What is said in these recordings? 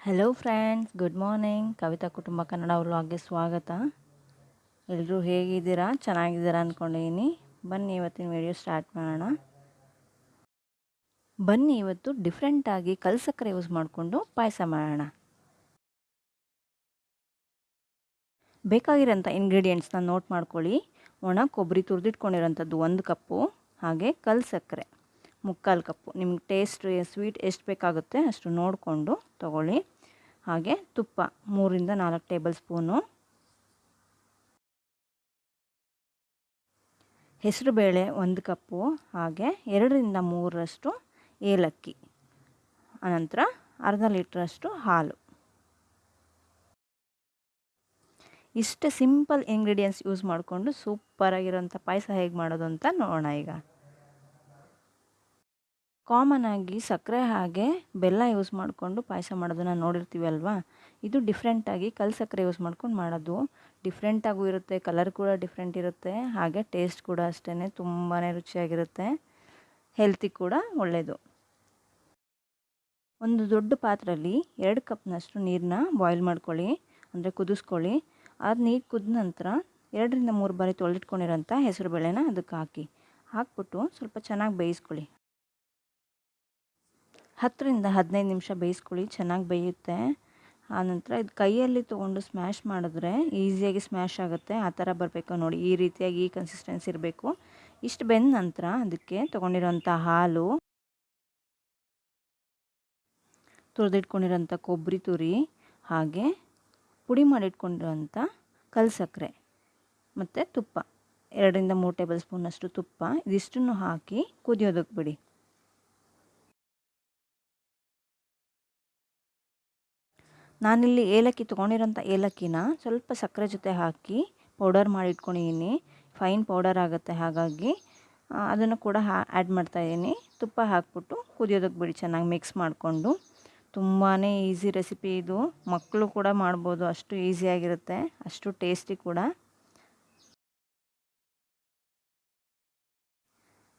Hello friends, good morning. Kavitha ಕುಟುಂಬ ಕನ್ನಡ ವ್ಲಾಗ್ಗೆ ಸ್ವಾಗತ. ಎಲ್ಲರೂ ಹೇಗಿದ್ದೀರಾ? ಚೆನ್ನಾಗಿದ್ದೀರಾ ಅಂದ್ಕೊಂಡಿದ್ದೀನಿ. ಬನ್ನಿ ಇವತ್ತಿನ ವಿಡಿಯೋ ಸ್ಟಾರ್ಟ್ ಮಾಡೋಣ. ಬನ್ನಿ ಇವತ್ತು ಡಿಫ್ರೆಂಟಾಗಿ ಕಲ್ಸಕ್ಕರೆ ಯೂಸ್ ಮಾಡಿಕೊಂಡು ಪಾಯಸ ಮಾಡೋಣ. ಬೇಕಾಗಿರೋಂಥ ಇಂಗ್ರೀಡಿಯೆಂಟ್ಸ್ನ ನೋಟ್ ಮಾಡ್ಕೊಳ್ಳಿ. ಒಣ ಕೊಬ್ಬರಿ ತುರಿದಿಟ್ಕೊಂಡಿರೋಂಥದ್ದು 1 ಕಪ್ಪು, ಹಾಗೆ ಕಲ್ಸಕ್ಕರೆ 3/4 ಕಪ್ಪು. ನಿಮ್ಗೆ ಟೇಸ್ಟ್ ಸ್ವೀಟ್ ಎಷ್ಟು ಬೇಕಾಗುತ್ತೆ ಅಷ್ಟು ನೋಡಿಕೊಂಡು ತೊಗೊಳ್ಳಿ. ಹಾಗೆ ತುಪ್ಪ 3ರಿಂದ 4 ಟೇಬಲ್ ಸ್ಪೂನು, ಹೆಸರುಬೇಳೆ 1 ಕಪ್ಪು, ಹಾಗೆ 2ರಿಂದ 3ರಷ್ಟು ಏಲಕ್ಕಿ, ಅನಂತರ ಅರ್ಧ ಲೀಟ್ರಷ್ಟು ಹಾಲು. ಇಷ್ಟು ಸಿಂಪಲ್ ಇಂಗ್ರೀಡಿಯೆಂಟ್ಸ್ ಯೂಸ್ ಮಾಡಿಕೊಂಡು ಸೂಪರಾಗಿರೋಂಥ ಪಾಯಸ ಹೇಗೆ ಮಾಡೋದು ಅಂತ ನೋಡೋಣ. ಈಗ ಕಾಮನ್ ಆಗಿ ಸಕ್ಕರೆ ಹಾಗೆ ಬೆಲ್ಲ ಯೂಸ್ ಮಾಡಿಕೊಂಡು ಪಾಯಸ ಮಾಡೋದನ್ನು ನೋಡಿರ್ತೀವಿ ಅಲ್ವಾ. ಇದು ಡಿಫ್ರೆಂಟಾಗಿ ಕಲ್ಸಕ್ಕರೆ ಯೂಸ್ ಮಾಡ್ಕೊಂಡು ಮಾಡೋದು. ಡಿಫ್ರೆಂಟಾಗೂ ಇರುತ್ತೆ, ಕಲರ್ ಕೂಡ ಡಿಫ್ರೆಂಟ್ ಇರುತ್ತೆ, ಹಾಗೆ ಟೇಸ್ಟ್ ಕೂಡ ಅಷ್ಟೇ ತುಂಬಾ ರುಚಿಯಾಗಿರುತ್ತೆ, ಹೆಲ್ತಿ ಕೂಡ ಒಳ್ಳೆಯದು. ಒಂದು ದೊಡ್ಡ ಪಾತ್ರೆಯಲ್ಲಿ 2 ಕಪ್ನಷ್ಟು ನೀರನ್ನ ಬಾಯ್ಲ್ ಮಾಡ್ಕೊಳ್ಳಿ, ಅಂದರೆ ಕುದಿಸ್ಕೊಳ್ಳಿ. ಅದು ನೀರು ಕುದ ನಂತರ 2ರಿಂದ 3 ಬಾರಿ ತೊಳೆದಿಟ್ಕೊಂಡಿರೋಂಥ ಹೆಸರು ಬೇಳೆನ ಅದಕ್ಕೆ ಹಾಕ್ಬಿಟ್ಟು ಸ್ವಲ್ಪ ಚೆನ್ನಾಗಿ ಬೇಯಿಸ್ಕೊಳ್ಳಿ. 10ರಿಂದ 15 ನಿಮಿಷ ಬೇಯಿಸ್ಕೊಳ್ಳಿ, ಚೆನ್ನಾಗಿ ಬೇಯುತ್ತೆ. ಆನಂತರ ಇದು ಕೈಯಲ್ಲಿ ತೊಗೊಂಡು ಸ್ಮ್ಯಾಶ್ ಮಾಡಿದ್ರೆ ಈಸಿಯಾಗಿ ಸ್ಮ್ಯಾಶ್ ಆಗುತ್ತೆ. ಆ ಥರ ಬರಬೇಕು ನೋಡಿ, ಈ ರೀತಿಯಾಗಿ ಈ ಕನ್ಸಿಸ್ಟೆನ್ಸಿ ಇರಬೇಕು. ಇಷ್ಟು ಬೆಂದ ನಂತರ ಅದಕ್ಕೆ ತೊಗೊಂಡಿರೋಂಥ ಹಾಲು, ತುರಿದಿಟ್ಕೊಂಡಿರೋಂಥ ಕೊಬ್ಬರಿ ತುರಿ, ಹಾಗೆ ಪುಡಿ ಮಾಡಿಟ್ಕೊಂಡಿರೋಂಥ ಕಲ್ಸಕ್ಕರೆ ಮತ್ತು ತುಪ್ಪ 2ರಿಂದ 3 ಟೇಬಲ್ ಸ್ಪೂನಷ್ಟು ತುಪ್ಪ, ಇದಿಷ್ಟನ್ನು ಹಾಕಿ ಕುದಿಯೋದಕ್ಕೆ ಬಿಡಿ. ನಾನಿಲ್ಲಿ ಏಲಕ್ಕಿ ತೊಗೊಂಡಿರೋಂಥ ಏಲಕ್ಕಿನ ಸ್ವಲ್ಪ ಸಕ್ಕರೆ ಜೊತೆ ಹಾಕಿ ಪೌಡರ್ ಮಾಡಿ ಇಟ್ಕೊಂಡಿದ್ದೀನಿ. ಫೈನ್ ಪೌಡರ್ ಆಗುತ್ತೆ, ಹಾಗಾಗಿ ಅದನ್ನು ಕೂಡ ಆ್ಯಡ್ ಮಾಡ್ತಾಯಿದ್ದೀನಿ. ತುಪ್ಪ ಹಾಕ್ಬಿಟ್ಟು ಕುದಿಯೋದಕ್ಕೆ ಬಿಡಿ, ಚೆನ್ನಾಗಿ ಮಿಕ್ಸ್ ಮಾಡಿಕೊಂಡು. ತುಂಬಾ ಈಸಿ ರೆಸಿಪಿ ಇದು, ಮಕ್ಕಳು ಕೂಡ ಮಾಡ್ಬೋದು, ಅಷ್ಟು ಈಸಿಯಾಗಿರುತ್ತೆ, ಅಷ್ಟು ಟೇಸ್ಟಿ ಕೂಡ.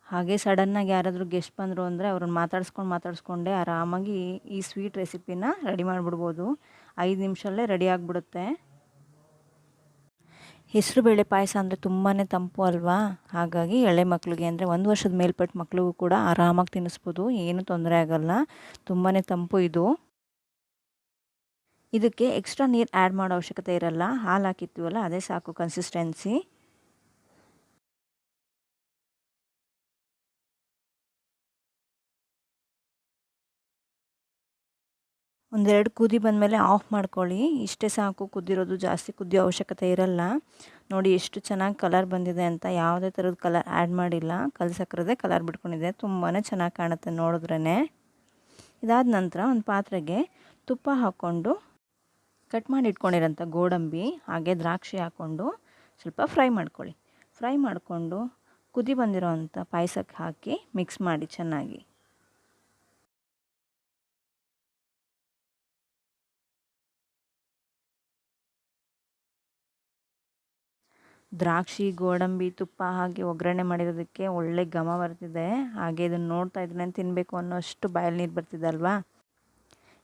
ಹಾಗೆ ಸಡನ್ನಾಗಿ ಯಾರಾದರೂ ಗೆಸ್ಟ್ ಬಂದರು ಅಂದರೆ ಅವ್ರನ್ನ ಮಾತಾಡಿಸ್ಕೊಂಡೇ ಆರಾಮಾಗಿ ಈ ಸ್ವೀಟ್ ರೆಸಿಪಿನ ರೆಡಿ ಮಾಡಿಬಿಡ್ಬೋದು. 5 ನಿಮಿಷಲ್ಲೇ ರೆಡಿ ಆಗಿಬಿಡುತ್ತೆ. ಹೆಸರುಬೇಳೆ ಪಾಯಸ ಅಂದರೆ ತುಂಬಾ ತಂಪು ಅಲ್ವಾ, ಹಾಗಾಗಿ ಎಳೆ ಮಕ್ಕಳಿಗೆ ಅಂದರೆ 1 ವರ್ಷದ ಮೇಲ್ಪಟ್ಟ ಮಕ್ಕಳಿಗೂ ಕೂಡ ಆರಾಮಾಗಿ ತಿನ್ನಿಸ್ಬೋದು, ಏನೂ ತೊಂದರೆ ಆಗೋಲ್ಲ. ತುಂಬಾ ತಂಪು ಇದು. ಇದಕ್ಕೆ ಎಕ್ಸ್ಟ್ರಾ ನೀರು ಆ್ಯಡ್ ಮಾಡೋ ಅವಶ್ಯಕತೆ ಇರಲ್ಲ, ಹಾಲು ಹಾಕಿರ್ತೀವಲ್ಲ ಅದೇ ಸಾಕು ಕನ್ಸಿಸ್ಟೆನ್ಸಿ. ಒಂದೆರಡು ಕುದಿ ಬಂದಮೇಲೆ ಆಫ್ ಮಾಡ್ಕೊಳ್ಳಿ, ಇಷ್ಟೇ ಸಾಕು. ಕುದಿರೋದು, ಜಾಸ್ತಿ ಕುದಿಯೋ ಅವಶ್ಯಕತೆ ಇರಲ್ಲ. ನೋಡಿ ಎಷ್ಟು ಚೆನ್ನಾಗಿ ಕಲರ್ ಬಂದಿದೆ ಅಂತ, ಯಾವುದೇ ಥರದ ಕಲರ್ ಆ್ಯಡ್ ಮಾಡಿಲ್ಲ, ಕಲ್ಸಕ್ಕರದೇ ಕಲರ್ ಬಿಟ್ಕೊಂಡಿದೆ. ತುಂಬಾ ಚೆನ್ನಾಗಿ ಕಾಣುತ್ತೆ ನೋಡಿದ್ರೇ. ಇದಾದ ನಂತರ ಒಂದು ಪಾತ್ರೆಗೆ ತುಪ್ಪ ಹಾಕ್ಕೊಂಡು ಕಟ್ ಮಾಡಿ ಇಟ್ಕೊಂಡಿರೋಂಥ ಗೋಡಂಬಿ ಹಾಗೆ ದ್ರಾಕ್ಷಿ ಹಾಕ್ಕೊಂಡು ಸ್ವಲ್ಪ ಫ್ರೈ ಮಾಡ್ಕೊಳ್ಳಿ. ಫ್ರೈ ಮಾಡಿಕೊಂಡು ಕುದಿ ಬಂದಿರೋ ಅಂಥ ಪಾಯಸಕ್ಕೆ ಹಾಕಿ ಮಿಕ್ಸ್ ಮಾಡಿ ಚೆನ್ನಾಗಿ. ದ್ರಾಕ್ಷಿ, ಗೋಡಂಬಿ, ತುಪ್ಪ ಹಾಗೆ ಒಗ್ಗರಣೆ ಮಾಡಿರೋದಕ್ಕೆ ಒಳ್ಳೆ ಘಮ ಬರ್ತಿದೆ. ಹಾಗೆ ಇದನ್ನು ನೋಡ್ತಾ ಇದ್ರೆ ತಿನ್ನಬೇಕು ಅನ್ನೋ ಅಷ್ಟು ಬಾಯಲ್ಲಿ ನೀರು ಬರ್ತಿದೆ ಅಲ್ವಾ.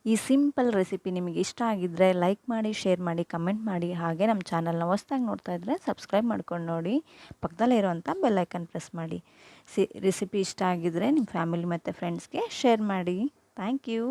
ಈ ಸಿಂಪಲ್ ರೆಸಿಪಿ ನಿಮಗೆ ಇಷ್ಟ ಆಗಿದ್ದರೆ ಲೈಕ್ ಮಾಡಿ, ಶೇರ್ ಮಾಡಿ, ಕಮೆಂಟ್ ಮಾಡಿ. ಹಾಗೆ ನಮ್ಮ ಚಾನಲ್ನ ಹೊಸದಾಗಿ ನೋಡ್ತಾ ಇದ್ದರೆ ಸಬ್ಸ್ಕ್ರೈಬ್ ಮಾಡ್ಕೊಂಡು ನೋಡಿ, ಪಕ್ಕದಲ್ಲೇ ಇರೋವಂಥ ಬೆಲ್ ಐಕನ್ ಪ್ರೆಸ್ ಮಾಡಿ. ರೆಸಿಪಿ ಇಷ್ಟ ಆಗಿದ್ದರೆ ನಿಮ್ಮ ಫ್ಯಾಮಿಲಿ ಮತ್ತು ಫ್ರೆಂಡ್ಸ್ಗೆ ಶೇರ್ ಮಾಡಿ. Thank you.